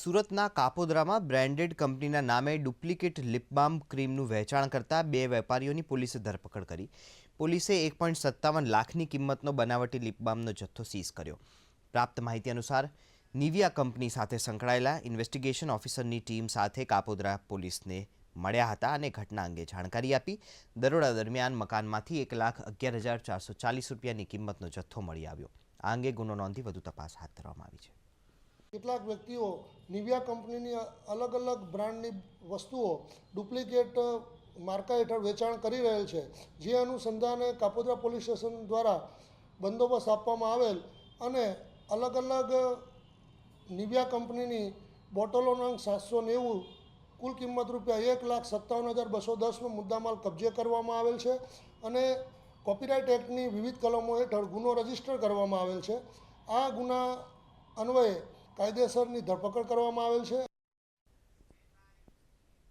સુરતના કાપોદ્રામાં બ્રાન્ડેડ કંપનીના નામે ડુપ્લિકેટ લિપ બામ ક્રીમનું વેચાણ કરતા બે વેપારીઓની પોલીસે ધરપકડ કરી. પોલીસે 1.57 લાખની કિંમતનો બનાવટી લિપ બામનો જથ્થો સીઝ કર્યો. પ્રાપ્ત માહિતી અનુસાર નિવિયા કંપની સાથે સંકળાયેલા ઇન્વેસ્ટિગેશન ઓફિસરની ટીમ સાથે કાપોદ્રા પોલીસને મળ્યા હતા અને ઘટના અંગે જાણકારી આપી. દરોડા દરમિયાન મકાનમાંથી 1,11,440 રૂપિયાની કિંમતનો જથ્થો મળી આવ્યો. આ અંગે ગુનો નોંધી વધુ તપાસ હાથ ધરવામાં આવી છે. કેટલાક વ્યક્તિઓ નિવિયા કંપનીની અલગ અલગ બ્રાન્ડની વસ્તુઓ ડુપ્લિકેટ માર્કા હેઠળ વેચાણ કરી રહેલ છે. જે અનુસંધાને કાપોદ્રા પોલીસ સ્ટેશન દ્વારા બંદોબસ્ત આપવામાં આવેલ અને અલગ અલગ નિવિયા કંપનીની બોટલોનો અંક 790, કુલ કિંમત રૂપિયા 1,57,210નો મુદ્દામાલ કબજે કરવામાં આવેલ છે અને કોપીરાઇટ એક્ટની વિવિધ કલમો હેઠળ ગુનો રજીસ્ટર કરવામાં આવેલ છે. આ ગુના અન્વયે કાયદેસરની ધરપકડ કરવામાં આવેલ છે.